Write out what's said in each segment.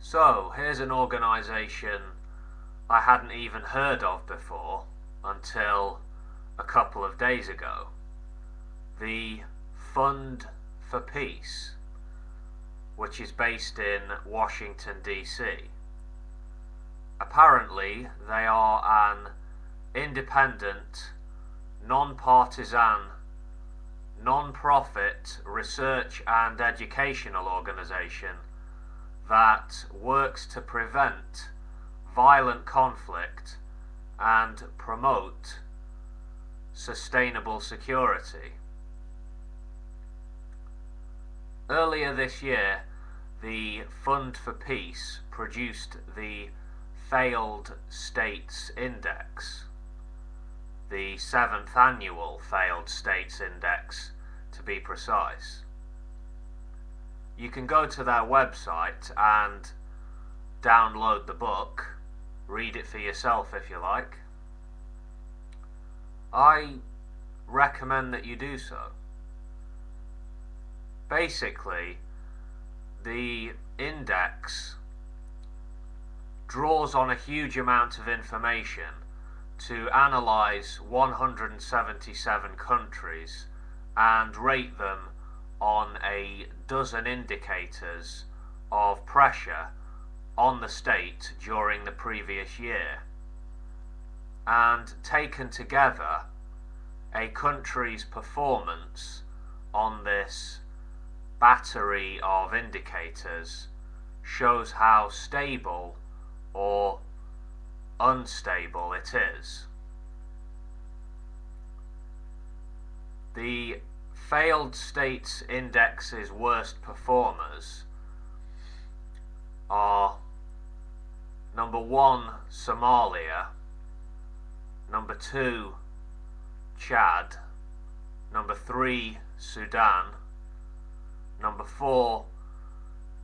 So, here's an organisation I hadn't even heard of before until a couple of days ago. The Fund for Peace, which is based in Washington, D.C. Apparently, they are an independent, non-partisan, non-profit research and educational organisation that works to prevent violent conflict and promote sustainable security. Earlier this year, the Fund for Peace produced the Failed States Index, the 7th annual Failed States Index to be precise. You can go to their website and download the book, read it for yourself if you like. I recommend that you do so. Basically, the index draws on a huge amount of information to analyse 177 countries and rate them on a dozen indicators of pressure on the state during the previous year. And taken together, a country's performance on this battery of indicators shows how stable or unstable it is. The Failed States Index's worst performers are number 1, Somalia, number 2, Chad, number 3, Sudan, number 4,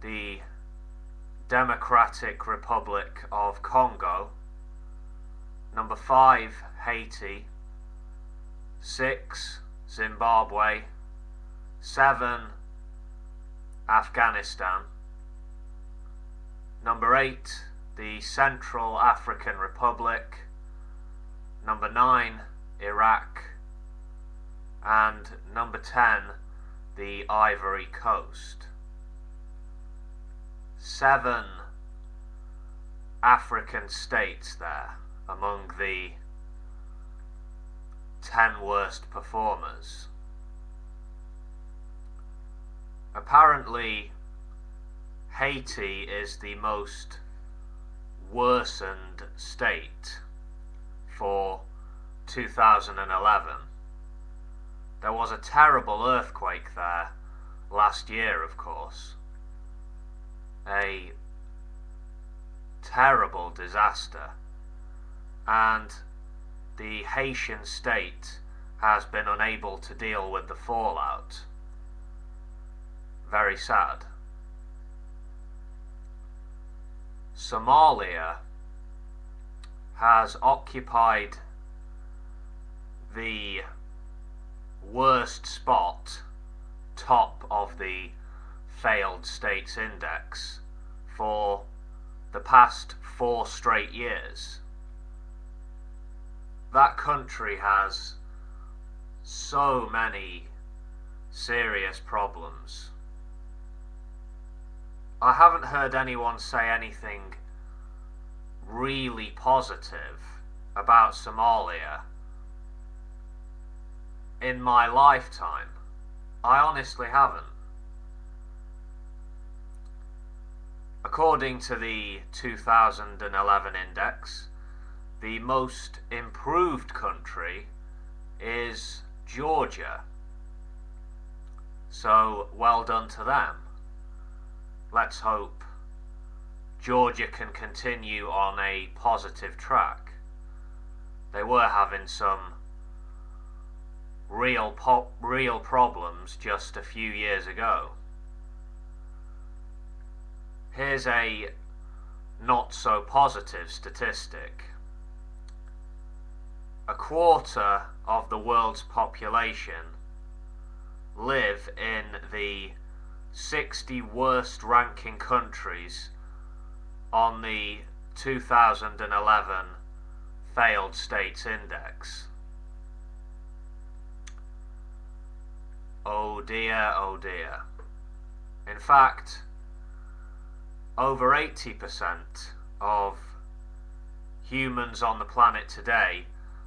the Democratic Republic of Congo, number 5, Haiti, 6, Zimbabwe, 7, Afghanistan, number 8, the Central African Republic, number 9, Iraq, and number 10, the Ivory Coast. 7 African states there among the 10 worst performers. Apparently, Haiti is the most worsened state for 2011. There was a terrible earthquake there last year, of course. A terrible disaster. And the Haitian state has been unable to deal with the fallout. Very sad. Somalia has occupied the worst spot, top of the Failed States Index, for the past 4 straight years. That country has so many serious problems. I haven't heard anyone say anything really positive about Somalia in my lifetime. I honestly haven't. According to the 2011 index, the most improved country is Georgia. So, well done to them. Let's hope Georgia can continue on a positive track. They were having some real problems just a few years ago. Here's a not so positive statistic. A quarter of the world's population live in the 60 worst ranking countries on the 2011 Failed States Index. Oh dear, oh dear. In fact, over 80% of humans on the planet today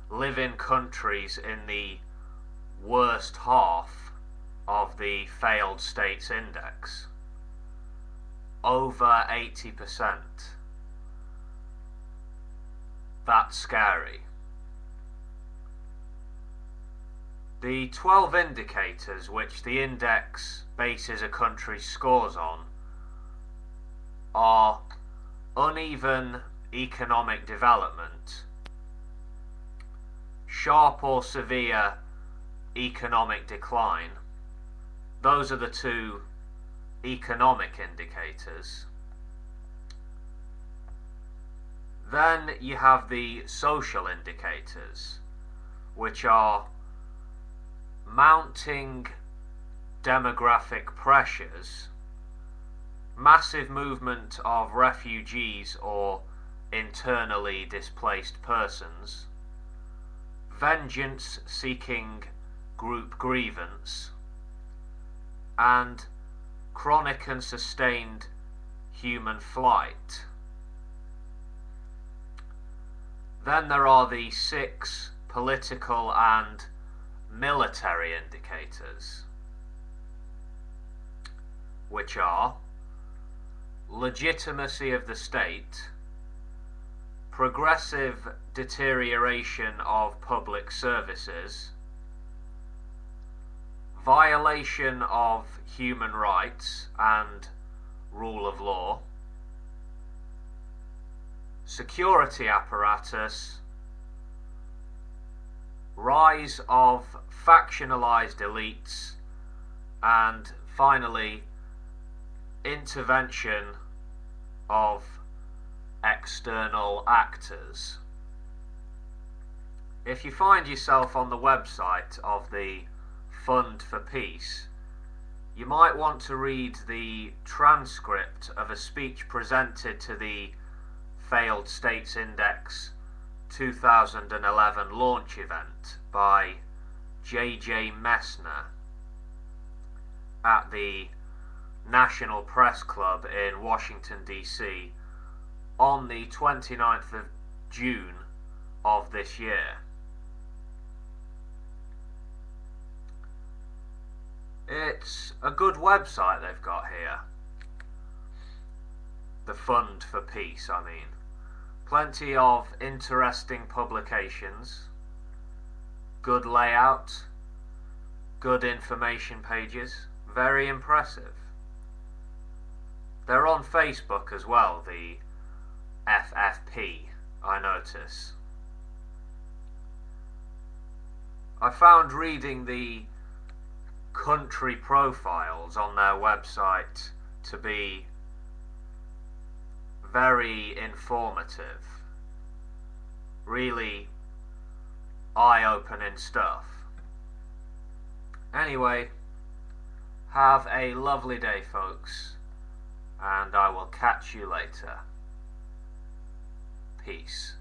live in countries in the worst half of the Failed States Index. Over 80%. That's scary. The 12 indicators which the index bases a country's scores on are uneven economic development, sharp or severe economic decline. Those are the two economic indicators. Then you have the social indicators, which are mounting demographic pressures, massive movement of refugees or internally displaced persons, vengeance-seeking group grievance, and chronic and sustained human flight. Then there are the 6 political and military indicators, which are legitimacy of the state, progressive deterioration of public services, violation of human rights and rule of law, security apparatus, rise of factionalized elites, and finally intervention of external actors. If you find yourself on the website of the Fund for Peace, you might want to read the transcript of a speech presented to the Failed States Index 2011 launch event by J.J. Messner at the National Press Club in Washington, D.C. on the 29th of June of this year. It's a good website they've got here. The Fund for Peace, I mean. Plenty of interesting publications, good layout, good information pages, very impressive. They're on Facebook as well, the FFP, I notice. I found reading the country profiles on their website to be very informative, really eye-opening stuff. Anyway, have a lovely day, folks, and I will catch you later. Peace.